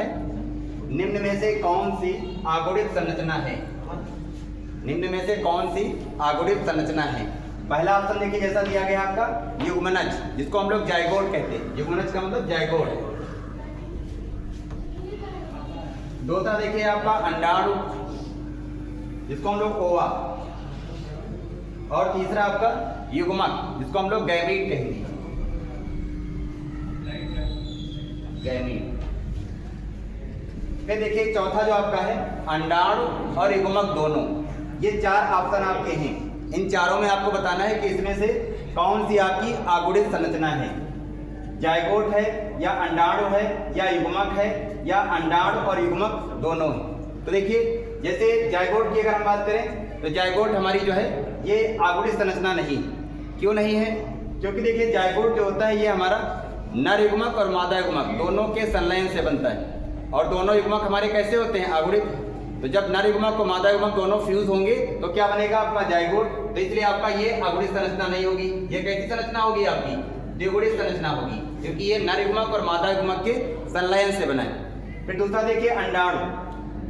निम्न में से कौन सी आगुणित संरचना है? निम्न में से कौन सी आगुणित संरचना है? पहला ऑप्शन देखिए जैसा दिया गया आपका युग्मनज, जिसको हम लोग जाइगोट कहते हैं। युग्मनज का मतलब जाइगोट। दूसरा देखिए आपका अंडाणु, जिसको हम लोग ओवा। और तीसरा आपका युग्मक, जिसको हम लोग गैमीट कहेंगे। गैमीट। फिर देखिए चौथा जो आपका है अंडाणु और युग्मक दोनों। ये चार ऑप्शन आपके हैं। इन चारों में आपको बताना है कि इसमें से कौन सी आपकी आगुणित संरचना है। जाइगोट है या अंडाणु है या युग्मक है या अंडाणु और युग्मक दोनों है। तो देखिए जैसे जाइगोट की अगर हम बात करें तो जाइगोट हमारी जो है ये आगुणित संरचना नहीं। क्यों नहीं है? क्योंकि देखिए जाइगोट जो होता है ये हमारा नर युग्मक और मादा युग्मक दोनों के संलयन से बनता है। और दोनों युग्मक हमारे कैसे होते हैं? आगुणित। तो जब नर युग्मक और मादा युग्मक दोनों फ्यूज होंगे तो क्या बनेगा आपका? जाइगोट। तो इसलिए आपका ये आगुणित संरचना नहीं होगी। ये कैसी संरचना होगी आपकी? द्विगुणित संरचना होगी, क्योंकि ये नर युग्मक और मादा युग्मक के संलयन से बना है। फिर दूसरा देखिए अंडाणु।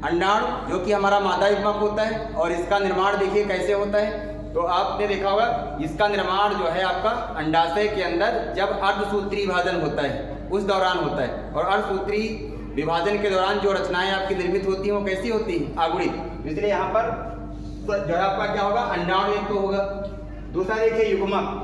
अंडाणु जो कि हमारा मादा युग्मक होता है और इसका निर्माण देखिए कैसे होता है। तो आपने देखा होगा इसका निर्माण जो है आपका अंडाशय के अंदर जब अर्धसूत्री विभाजन होता है उस दौरान होता है। और अर्धसूत्री विभाजन के दौरान जो रचनाएं आपकी निर्मित होती हैं वो कैसी होती हैं? आगुणित। इसलिए यहाँ पर जो है आपका क्या होगा? अंडाणु एक तो होगा। दूसरा देखिए युग्मक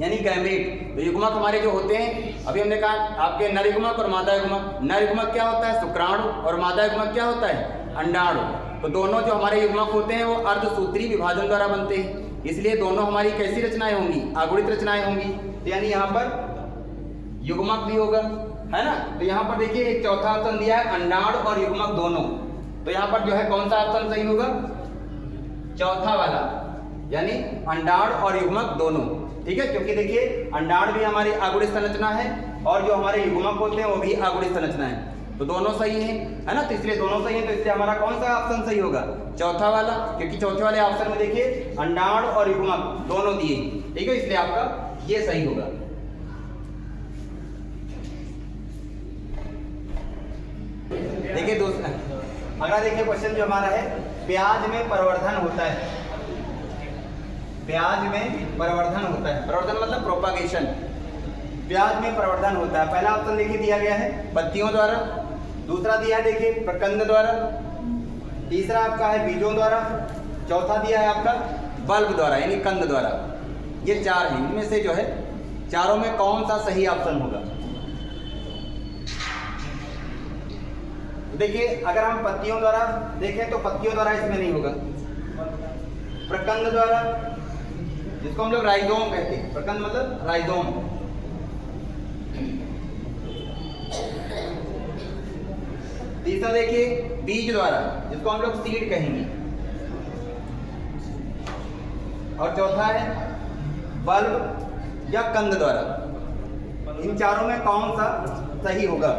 यानी गैमीट। तो युग्मक हमारे जो होते हैं अभी हमने कहा आपके नर युग्मक और मादा युग्मक। नर युग्मक क्या होता है? शुक्राणु। और मादा युग्मक क्या होता है? अंडाणु। तो दोनों जो हमारे युग्मक होते हैं वो अर्धसूत्री विभाजन द्वारा बनते हैं। इसलिए दोनों हमारी कैसी रचनाएं होंगी? आगुणित रचनाएं होंगी। तो यानी यहाँ पर युग्मक भी होगा, है ना। तो यहाँ पर देखिए एक चौथा ऑप्शन दिया है अंडाणु और युग्मक दोनों। तो यहाँ पर जो है कौन सा ऑप्शन सही होगा? चौथा वाला, यानी अंडाणु और युग्मक दोनों। ठीक है, क्योंकि देखिए अंडाणु भी हमारी आगुणित संरचना है और जो हमारे युग्मक होते हैं वो भी आगुणित संरचना है। तो दोनों सही है ना। तो इसलिए दोनों सही है। तो इसलिए हमारा कौन सा ऑप्शन सही होगा? चौथा वाला, क्योंकि चौथे वाले ऑप्शन में देखिए अंडाणु और युग्मक दोनों दिए। ठीक है, इसलिए आपका ये सही होगा। देखिए दोस्त, अगला देखिए क्वेश्चन जो हमारा है ब्याज में परिवर्धन होता है। ब्याज में परिवर्धन होता है। परिवर्धन मतलब प्रोपागेशन। ब्याज में परिवर्धन होता है। पहला ऑप्शन देखिए दिया गया है पत्तियों द्वारा। दूसरा दिया है देखिए प्रकंद द्वारा। तीसरा आपका है बीजों द्वारा। चौथा दिया है आपका बल्ब द्वारा यानी कंद द्वारा। ये चार हैं। इनमें से जो है चारों में कौन सा सही ऑप्शन होगा? देखिए अगर हम पत्तियों द्वारा देखें तो पत्तियों द्वारा इसमें नहीं होगा। प्रकंद द्वारा, जिसको हम लोग राइजोम कहते हैं। प्रकंद मतलब राइजोम। तीसरा देखिए बीज द्वारा, जिसको हम लोग सीड कहेंगे। और चौथा है बल्ब या कंद द्वारा। इन चारों में कौन सा सही होगा?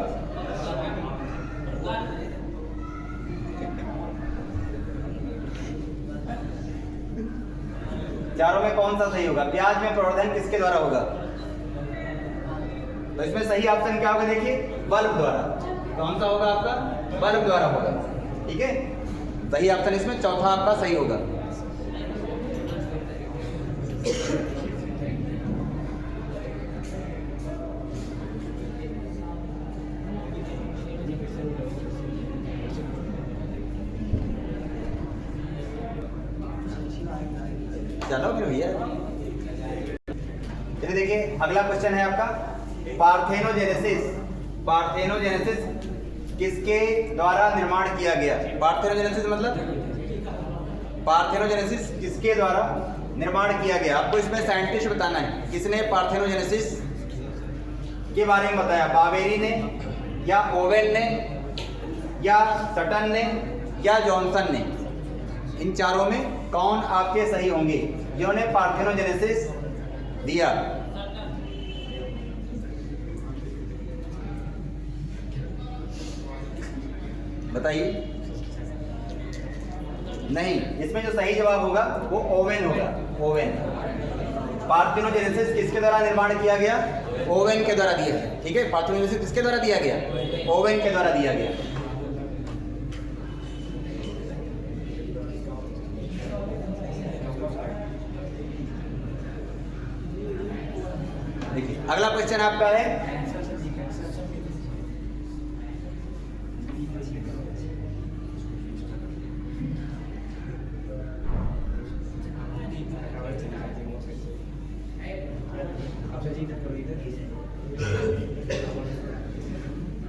चारों में कौन सा सही होगा? ब्याज में प्रवर्धन किसके द्वारा होगा? तो इसमें सही ऑप्शन क्या होगा? देखिए बल्ब द्वारा। कौन सा होगा आपका? बल्ब द्वारा होगा। ठीक है, सही ऑप्शन इसमें चौथा आपका सही होगा। चलो फिर भैया, चलिए देखिए अगला क्वेश्चन है आपका पार्थेनोजेनेसिस। पार्थेनोजेनेसिस किसके द्वारा निर्माण किया गया? पार्थेनोजेनेसिस मतलब पार्थेनोजेनेसिस किसके द्वारा निर्माण किया गया? आपको इसमें साइंटिस्ट बताना है किसने पार्थेनोजेनेसिस के बारे में बताया। बावेरी ने या ओवेन ने या सटन ने या जॉनसन ने। इन चारों में कौन आपके सही होंगे जिन्होंने पार्थेनोजेनेसिस दिया? बताइए। नहीं, इसमें जो सही जवाब होगा वो ओवेन होगा। ओवेन। पार्थेनोजेनेसिस किसके द्वारा निर्माण किया गया? ओवेन के द्वारा दिया है। ठीक है, पार्थेनोजेनेसिस किसके द्वारा दिया गया? ओवेन के द्वारा दिया गया। देखिए अगला क्वेश्चन आपका है,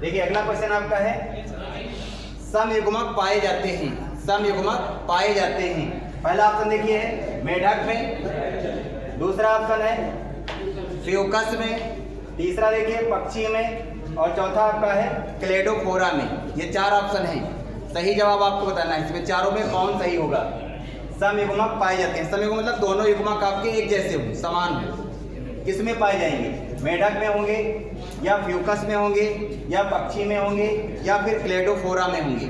देखिए अगला क्वेश्चन आपका है, समयुग्मक पाए जाते हैं। समयुग्मक पाए जाते हैं। पहला ऑप्शन देखिए है मेढक में, दूसरा ऑप्शन है फ्यूकस में, तीसरा देखिए पक्षी में, और चौथा आपका है क्लेडोफोरा में। ये 4 ऑप्शन हैं। सही जवाब आपको बताना है इसमें चारों में कौन सही होगा। समयुग्मक पाए जाते हैं। समयुग्मक मतलब दोनों युग्मक आपके एक जैसे हों, समान हों। किसमें पाए जाएंगे? मेढक में होंगे, या फ्यूकस में होंगे, या पक्षी में होंगे, या फिर क्लेडोफोरा में होंगे।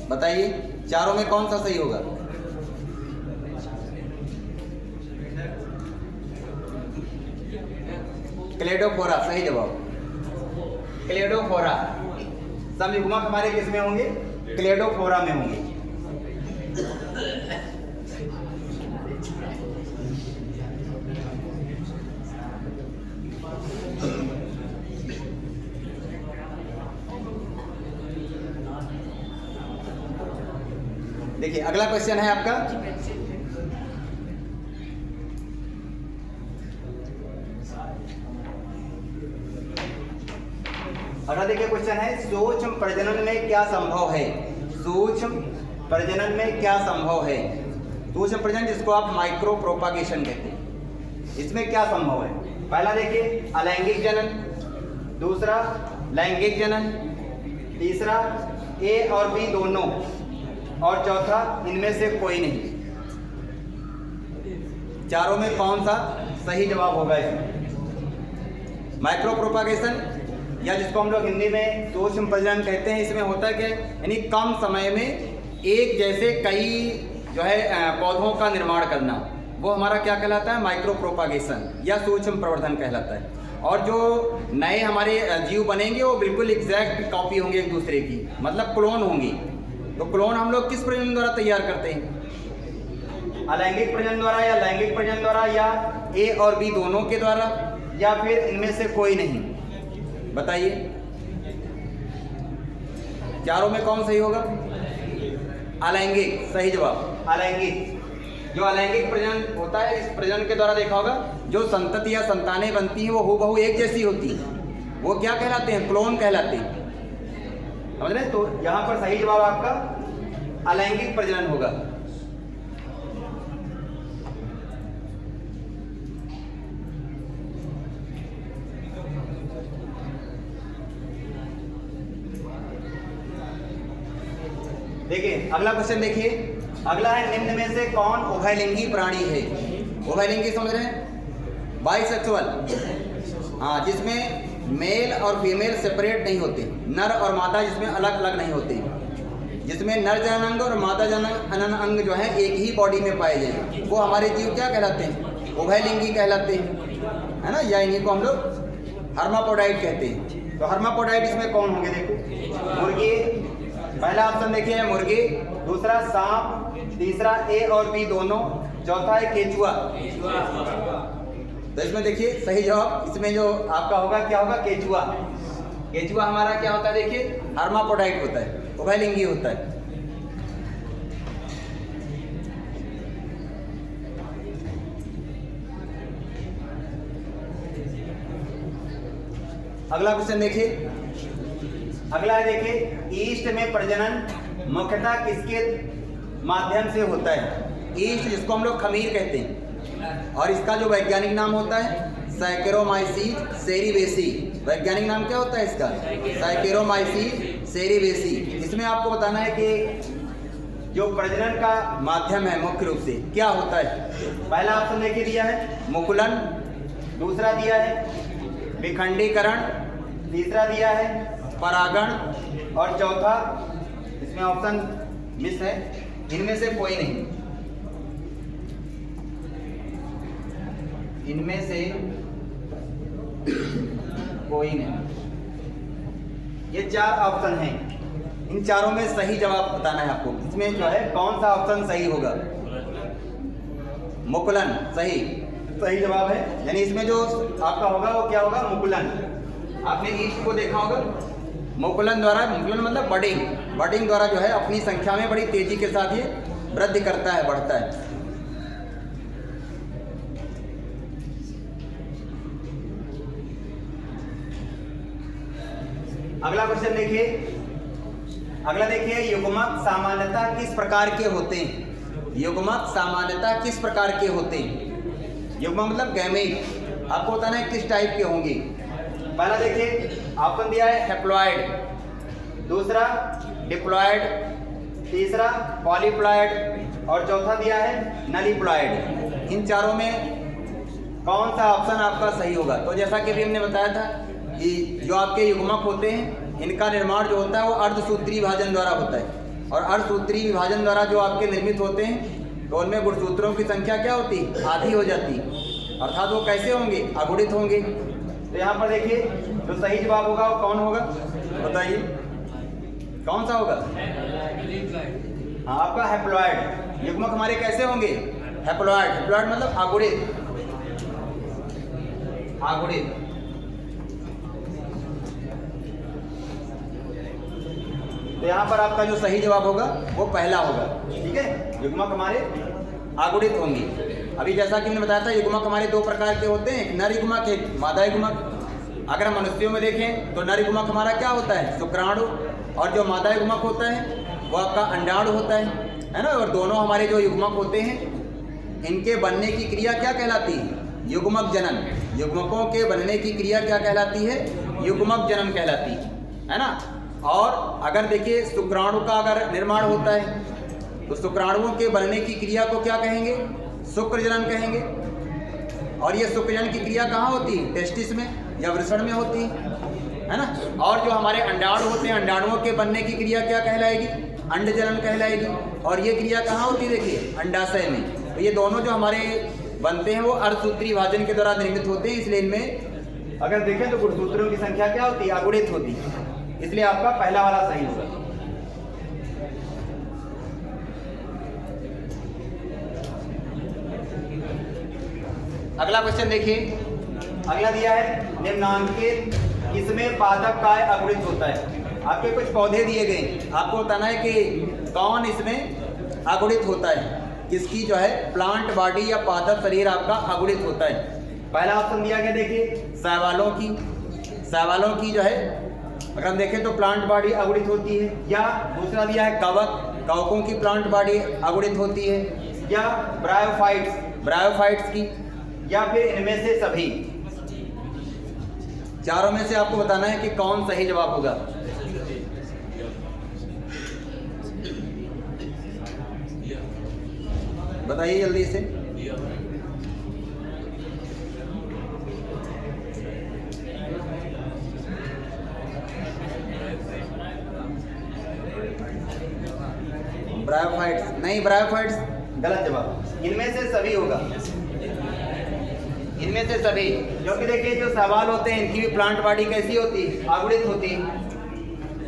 बताइए चारों में कौन सा सही होगा? क्लेडोफोरा सही जवाब। क्लेडोफोरा समयुग्मक हमारे किस में होंगे? क्लेडोफोरा में होंगे। देखिए अगला क्वेश्चन है आपका, अगला देखिए क्वेश्चन है, सूक्ष्म प्रजनन में क्या संभव है? सूक्ष्म प्रजनन में क्या संभव है? सूक्ष्म प्रजनन जिसको आप माइक्रो प्रोपागेशन कहते हैं, इसमें क्या संभव है? पहला देखिए अलैंगिक जनन, दूसरा लैंगिक जनन, तीसरा ए और बी दोनों, और चौथा इनमें से कोई नहीं। चारों में कौन सा सही जवाब होगा इसमें? माइक्रो प्रोपागेशन या जिसको हम लोग हिंदी में सूक्ष्म प्रजनन कहते हैं, इसमें होता है क्या, यानी कम समय में एक जैसे कई जो है पौधों का निर्माण करना, वो हमारा क्या कहलाता है? माइक्रो प्रोपागेशन या सूक्ष्म प्रवर्धन कहलाता है। और जो नए हमारे जीव बनेंगे वो बिल्कुल एग्जैक्ट कॉपी होंगे एक दूसरे की, मतलब क्लोन होंगी। तो क्लोन हम लोग किस प्रजनन द्वारा तैयार करते हैं? अलैंगिक प्रजनन द्वारा, या लैंगिक प्रजनन द्वारा, या ए और बी दोनों के द्वारा, या फिर इनमें से कोई नहीं? बताइए चारों में कौन सही होगा? अलैंगिक सही जवाब। अलैंगिक, जो अलैंगिक प्रजनन होता है, इस प्रजनन के द्वारा देखा होगा जो संतति या संतानें बनती हैं वो हूबहू एक जैसी होती हैं, वो क्या कहलाते हैं? क्लोन कहलाते हैं। समझ रहे? तो यहाँ पर सही जवाब आपका अलैंगिक प्रजनन होगा। देखिए अगला क्वेश्चन देखिए, अगला है निम्न में से कौन उभयलिंगी प्राणी है? उभयलिंगी समझ रहे हैं? बाइसेक्सुअल, हाँ, जिसमें मेल और फीमेल सेपरेट नहीं होते, नर और मादा जिसमें अलग अलग नहीं होते, जिसमें नर जनन अंग और मादा जनन अंग जो है एक ही बॉडी में पाए जाए, वो हमारे जीव क्या कहलाते हैं? उभयलिंगी कहलाते हैं, है ना? या इन्हीं को हम लोग हर्माफ्रोडाइट कहते हैं। तो हर्माफ्रोडाइट इसमें कौन होंगे? देखो मुर्गी, पहला ऑप्शन देखिए है मुर्गी, दूसरा सांप, तीसरा ए और बी दोनों, चौथा है केचुआ। तो इसमें देखिए सही जवाब इसमें जो आपका होगा क्या होगा? केचुआ। केचुआ हमारा क्या होता है? देखिए हर्माफ्रोडाइट होता है, उभयलिंगी होता है। अगला क्वेश्चन देखिए, अगला है देखिए, ईस्ट में प्रजनन मुख्यतः किसके माध्यम से होता है? ईस्ट जिसको हम लोग खमीर कहते हैं, और इसका जो वैज्ञानिक नाम होता है सैकेरोमाइसीस सेरीवेसी। वैज्ञानिक नाम क्या होता है इसका? सैकेरोमाइसीस सेरीवेसी। इसमें आपको बताना है कि जो प्रजनन का माध्यम है मुख्य रूप से क्या होता है। पहला ऑप्शन देखिए दिया है मुकुलन, दूसरा दिया है विखंडीकरण, तीसरा दिया है परागण, और चौथा इसमें ऑप्शन मिस है, इनमें से कोई नहीं, इनमें से कोई नहीं। ये 4 ऑप्शन हैं, इन चारों में सही जवाब बताना है आपको। इसमें जो है कौन सा ऑप्शन सही होगा? मुकुलन सही, सही जवाब है। यानी इसमें जो आपका होगा वो क्या होगा? मुकुलन। आपने ईस्ट को देखा होगा, मुकुलन द्वारा, मुकुलन मतलब बडिंग, बडिंग द्वारा जो है अपनी संख्या में बड़ी तेजी के साथ ये वृद्धि करता है, बढ़ता है। अगला क्वेश्चन देखिए, अगला देखिए, युग्मक सामान्यतः किस प्रकार के होते हैं? युग्मक सामान्यतः किस प्रकार के होते हैं? युग्मक मतलब गैमेट, आपको बताना है किस टाइप के होंगे। पहला देखिए, ऑप्शन दिया है हैप्लॉइड, दूसरा डिप्लॉइड, तीसरा पॉलीप्लॉइड और चौथा दिया है नलीप्लॉइड। इन चारों में कौन सा ऑप्शन आपका सही होगा? तो जैसा कि अभी हमने बताया था कि जो आपके युग्मक होते हैं इनका निर्माण जो होता है वो अर्धसूत्री विभाजन द्वारा होता है, और अर्धसूत्री विभाजन द्वारा जो आपके निर्मित होते हैं तो उनमें गुणसूत्रों की संख्या क्या होती? आधी हो जाती, अर्थात वो कैसे होंगे? अगुणित होंगे। तो यहाँ पर देखिए जो सही जवाब होगा वो कौन होगा? बताइए कौन सा होगा? हाँ, आपका हैप्लॉइड। युग्मक हमारे कैसे होंगे? हैप्लॉइड। हैप्लॉइड मतलब अगुणित, अगुणित। तो यहाँ पर आपका जो सही जवाब होगा वो पहला होगा, ठीक है। युग्मक हमारे अगुणित होंगे। अभी जैसा कि मैंने बताया था युग्मक हमारे 2 प्रकार के होते हैं, एक नर युग्मक, एक मादा युग्मक। अगर हम मनुष्यों में देखें तो नर युग्मक हमारा क्या होता है? शुक्राणु, और जो मादा युग्मक होता है वो आपका अंडाणु होता है ना। और दोनों हमारे जो युग्मक होते हैं इनके बनने की क्रिया क्या कहलाती है? युग्मक जनन। युग्मकों के बनने की क्रिया क्या कहलाती है? युग्मक जनन कहलाती है ना। और अगर देखिए शुक्राणु का अगर निर्माण होता है तो शुक्राणुओं के बनने की क्रिया को क्या कहेंगे? शुक्रजनन कहेंगे। और ये शुक्रजनन की क्रिया कहाँ होती है? टेस्टिस में या वृषण में होती है ना। और जो हमारे अंडाणु होते हैं, अंडाणुओं के बनने की क्रिया क्या कहलाएगी? अंडजनन कहलाएगी। और ये क्रिया कहाँ होती है? देखिए अंडाशय में। तो ये दोनों जो हमारे बनते हैं वो अर्धसूत्री विभाजन के द्वारा निर्मित होते हैं, इसलिए इनमें अगर देखें तो गुणसूत्रों की संख्या क्या होती है? अगुणित होती है, इसलिए आपका पहला वाला सही होगा। अगला क्वेश्चन देखिए, अगला दिया है निम्नांकित किसमें पादप काय अगुणित होता है? आपके कुछ पौधे दिए गए, आपको बताना है कि कौन इसमें अगुणित होता है, किसकी जो है प्लांट बॉडी या पादप शरीर आपका अगुणित होता है। पहला ऑप्शन दिया गया देखिए शैवालों की, शैवालों की जो है अगर हम देखें तो प्लांट बॉडी अगुणित होती है। या दूसरा दिया है कवक, कवकों की प्लांट बॉडी अगुणित होती है। या ब्रायोफाइट्स, ब्रायोफाइट्स की, या फिर इनमें से सभी। चारों में से आपको बताना है कि कौन सही जवाब होगा। बताइए जल्दी से। ब्रायोफाइट्स नहीं, ब्रायोफाइट्स गलत जवाब। इनमें से सभी होगा, इनमें से सभी। क्योंकि देखिए जो सवाल होते हैं इनकी भी प्लांट बॉडी कैसी होती है? अगुणित होती है।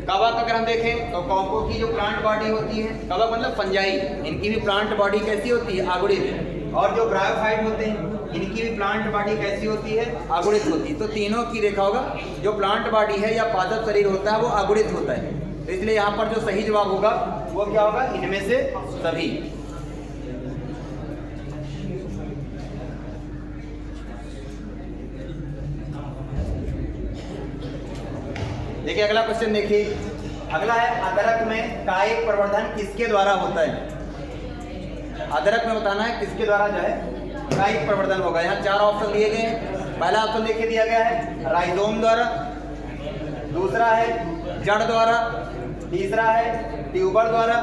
कवक अगर हम देखें तो कवकों की जो प्लांट बॉडी होती है, कवक मतलब फंजाई, इनकी भी प्लांट बॉडी कैसी होती है? अगुणित। और जो ब्रायोफाइट होते हैं इनकी भी प्लांट बॉडी कैसी होती है? अगुणित होती है। तो तीनों की देखा होगा जो प्लांट बॉडी है या पादप शरीर होता है वो अगुणित होता है। तो इसलिए यहाँ पर जो सही जवाब होगा वो क्या होगा? इनमें से सभी। देखिए अगला क्वेश्चन देखिए, अगला है अदरक में कायिक प्रवर्धन किसके द्वारा होता है? अदरक में बताना है किसके द्वारा जो है कायिक प्रवर्धन होगा। यहाँ 4 ऑप्शन दिए गए हैं। पहला ऑप्शन देखिए दिया गया है राइजोम द्वारा, दूसरा है जड़ द्वारा, तीसरा है ट्यूबर द्वारा,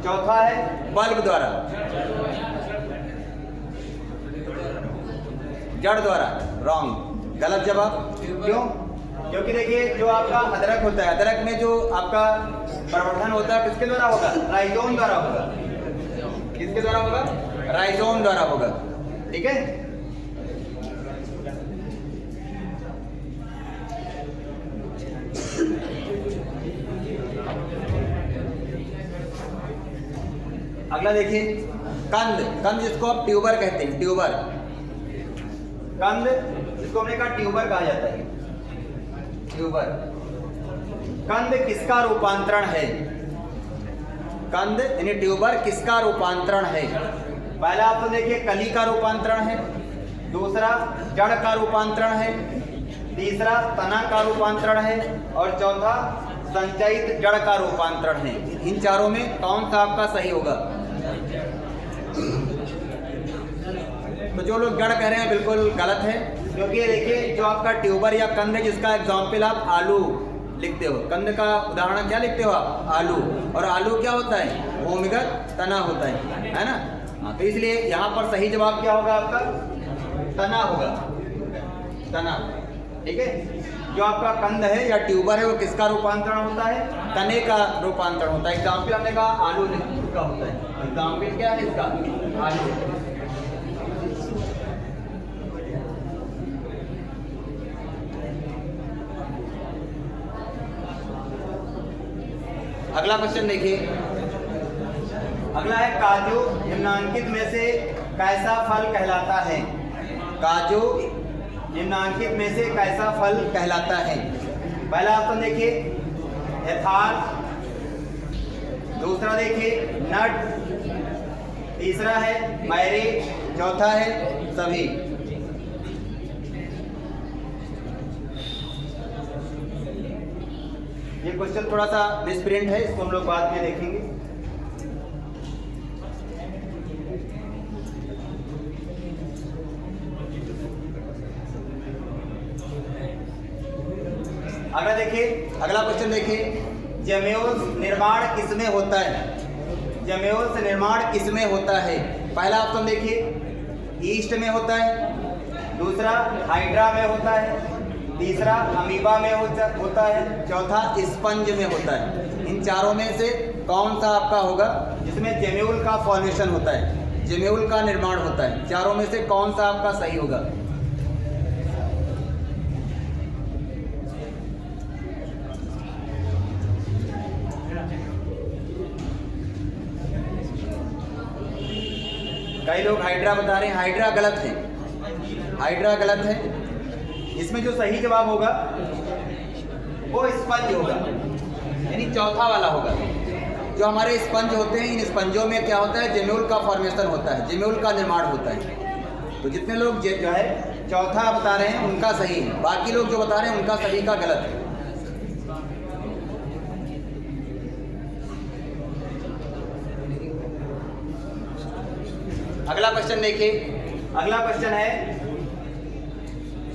चौथा है बल्ब द्वारा। जड़ द्वारा रॉन्ग, गलत जवाब। क्यों? क्योंकि देखिए जो आपका अदरक होता है, अदरक में जो आपका प्रवर्धन होता है किसके द्वारा होगा? राइजोम द्वारा होगा। किसके द्वारा होगा? राइजोम द्वारा होगा। ठीक है। अगला देखिए, कंद। कंद जिसको आप ट्यूबर कहते हैं, ट्यूबर। कंद जिसको हमने कहा ट्यूबर कहा जाता है, ट्यूबर। कंद किसका रूपांतरण है? कंद यानी ट्यूबर किसका रूपांतरण है? पहला आप तो देखिए कली का रूपांतरण है, दूसरा जड़ का रूपांतरण है, तीसरा तना का रूपांतरण है और चौथा संचयित जड़ का रूपांतरण है। इन चारों में कौन सा आपका सही होगा? तो जो लोग जड़ कह रहे हैं बिल्कुल गलत है, क्योंकि ये देखिए जो आपका ट्यूबर या कंद है जिसका एग्जाम्पल आप आलू लिखते हो, कंद का उदाहरण क्या लिखते हो आप? आलू। और आलू क्या होता है? भूमिगत तना होता है ना। हाँ, तो इसलिए यहाँ पर सही जवाब क्या होगा आपका? तना होगा, तना। ठीक है। जो आपका कंद है या ट्यूबर है वो किसका रूपांतरण होता है? तने का रूपांतरण होता है। एग्जाम्पल हमने कहा आलू का होता है। एग्जाम्पल क्या है इसका? आलू। अगला क्वेश्चन देखिए, अगला है काजू निम्नांकित में से कैसा फल कहलाता है? काजू निम्नांकित में से कैसा फल कहलाता है? पहला ऑप्शन देखिए एथाल, दूसरा देखिए नट, तीसरा है मैरी, चौथा है सभी। ये क्वेश्चन थोड़ा सा मिसप्रिंट है, इसको हम लोग बाद में देखेंगे। अगला देखिए, अगला क्वेश्चन देखिए, जमेऊल निर्माण किसमें होता है? जमेऊल से निर्माण किसमें होता है? पहला ऑप्शन देखिए ईस्ट में होता है, दूसरा हाइड्रा में होता है, तीसरा अमीबा में होता है, चौथा स्पंज में होता है। इन चारों में से कौन सा आपका होगा जिसमें जेम्यूल का फॉर्मेशन होता है, जेम्यूल का निर्माण होता है? चारों में से कौन सा आपका सही होगा? कई लोग हाइड्रा बता रहे हैं, हाइड्रा गलत है, हाइड्रा गलत है। इसमें जो सही जवाब होगा वो स्पंज होगा, यानी चौथा वाला होगा। जो हमारे स्पंज होते हैं, इन स्पंजों में क्या होता है? जेम्यूल का फॉर्मेशन होता है, जेम्यूल का निर्माण होता है। तो जितने लोग जो है चौथा बता रहे हैं उनका सही है, बाकी लोग जो बता रहे हैं उनका सही का गलत है। अगला क्वेश्चन देखिए, अगला क्वेश्चन है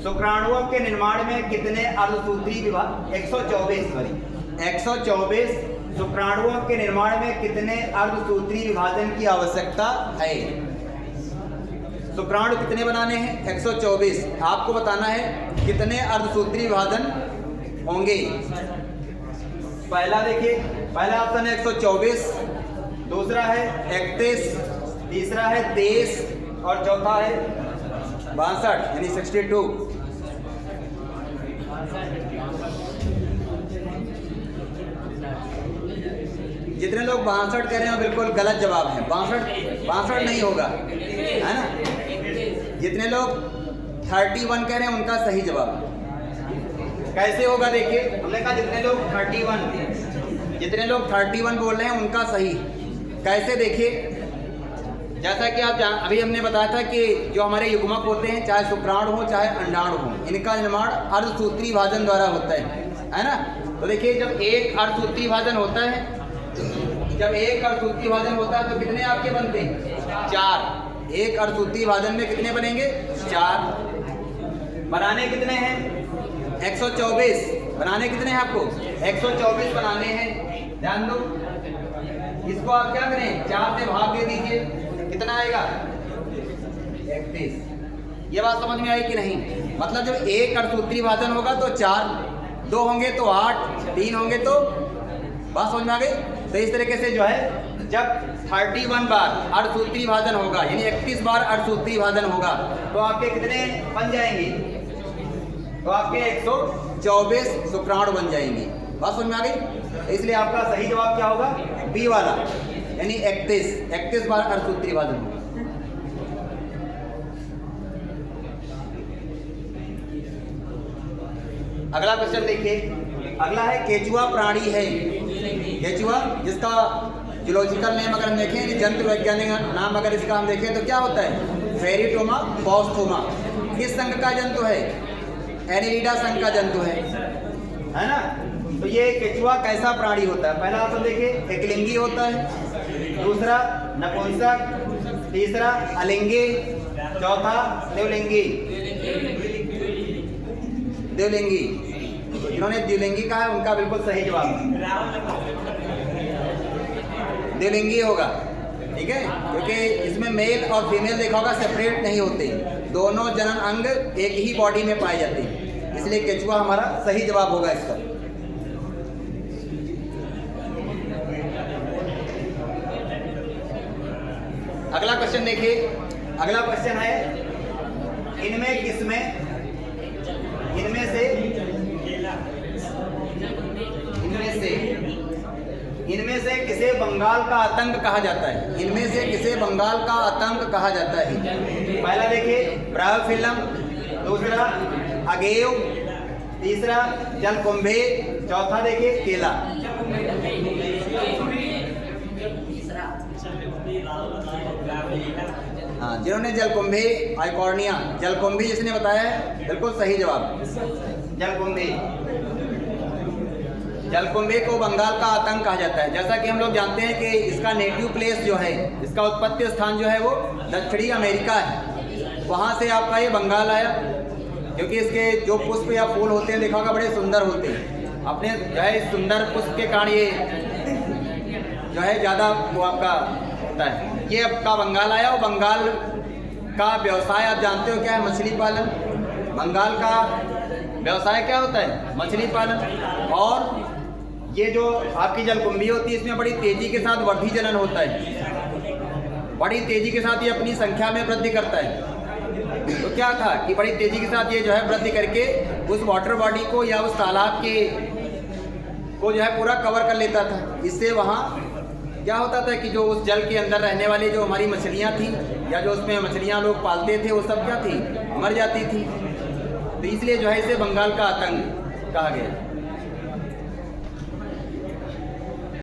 शुक्राणुओं के निर्माण में कितने अर्धसूत्री विभाजन? 124 शुक्राणुओं के निर्माण में कितने अर्धसूत्री विभाजन की आवश्यकता है? शुक्राणु कितने बनाने हैं? 124। आपको बताना है कितने अर्धसूत्री विभाजन होंगे। पहला देखिए, पहला ऑप्शन है 124, दूसरा है 31, तीसरा है 23 और चौथा है 62 यानी 62। जितने लोग 62 कह रहे हैं बिल्कुल गलत जवाब है। 62 नहीं होगा, है ना। जितने लोग 31 कह रहे हैं उनका सही जवाब कैसे होगा? देखिए हमने कहा जितने लोग 31 बोल रहे हैं उनका सही कैसे? देखिए जैसा कि आप अभी हमने बताया था कि जो हमारे युग्मक होते हैं, चाहे शुक्राणु हो चाहे अंडाणु हो, इनका निर्माण अर्धसूत्री विभाजन द्वारा होता है ना। तो देखिए जब एक अर्धसूत्री विभाजन होता है, जब एक अर्धसूत्री विभाजन होता है तो कितने आपके बनते हैं? 4। एक अर्धसूत्री विभाजन में कितने बनेंगे? 4। बनाने कितने हैं? 124। बनाने कितने हैं आपको? 124 बनाने हैं। ध्यान दो, इसको आप क्या करें? 4 से भाग दे दीजिए, कितना आएगा? 31। ये बात समझ में आई कि नहीं? मतलब जब एक अर्धसूत्री विभाजन होगा तो 4, 2 होंगे तो 8, 3 होंगे तो बात समझ में आ गई। तो इस तरीके से जो है जब 31 बार अर्धसूत्री भाजन होगा, यानी 31 बार अर्धसूत्री भाजन होगा, तो आपके कितने बन जाएंगे? तो आपके 124 शुक्राणु बन जाएंगी। बात समझ में आ गई। इसलिए आपका सही जवाब क्या होगा? बी वाला, यानी 31 बार अर्धसूत्री भाजन होगा। अगला क्वेश्चन देखिए। अगला है केचुआ प्राणी है। केचुआ, जिसका जूलॉजिकल नेम अगर हम देखें, जंतु वैज्ञानिक नाम अगर इसका हम देखें तो क्या होता है? फेरिटोमा पॉस्थोमा। किस संघ का जंतु है? एनिलिडा संघ का जंतु है ना। तो ये केचुआ कैसा प्राणी होता है? पहला ऑप्शन देखिए, एकलिंगी होता है, दूसरा नपुंसक, तीसरा अलिंगी, चौथा द्विलिंगी। द्विलिंगी, जिन्होंने द्विलिंगी कहा है उनका बिल्कुल सही जवाब द्विलिंगी होगा। ठीक है, क्योंकि इसमें मेल और फीमेल देखा होगा सेपरेट नहीं होते, दोनों जनन अंग एक ही बॉडी में पाए जाते हैं, इसलिए केचुआ हमारा सही जवाब होगा इसका। अगला क्वेश्चन देखिए। अगला क्वेश्चन है, इनमें से किसे बंगाल का आतंक कहा जाता है? इनमें से किसे बंगाल का आतंक कहा जाता है? पहला देखिए ब्रायोफिलम, दूसरा अगेव, तीसरा जलकुंभे, चौथा देखिए केला। हाँ, जिन्होंने जलकुंभी आइकॉर्निया, जलकुंभी जिसने बताया है बिल्कुल सही जवाब जलकुंभी। जलकुंभी को बंगाल का आतंक कहा जाता है। जैसा कि हम लोग जानते हैं कि इसका नेटिव प्लेस जो है, इसका उत्पत्ति स्थान जो है वो दक्षिणी अमेरिका है, वहाँ से आपका ये बंगाल आया, क्योंकि इसके जो पुष्प या फूल होते हैं देखा होगा बड़े सुंदर होते हैं। अपने जो है सुंदर पुष्प के कारण ये जो है ज़्यादा वो आपका होता है। ये आपका बंगाल आया, और बंगाल का व्यवसाय आप जानते हो क्या है? मछली पालन। बंगाल का व्यवसाय क्या होता है? मछली पालन। और ये जो आपकी जलकुंभी होती है इसमें बड़ी तेज़ी के साथ वृद्धि जनन होता है, बड़ी तेज़ी के साथ ये अपनी संख्या में वृद्धि करता है। तो क्या था कि बड़ी तेज़ी के साथ ये जो है वृद्धि करके उस वाटर बॉडी को या उस तालाब के को जो है पूरा कवर कर लेता था। इससे वहाँ क्या होता था कि जो उस जल के अंदर रहने वाली जो हमारी मछलियाँ थी या जो उसमें मछलियाँ लोग पालते थे वो सब क्या थी? मर जाती थी। तो इसलिए जो है इसे बंगाल का आतंक कहा गया।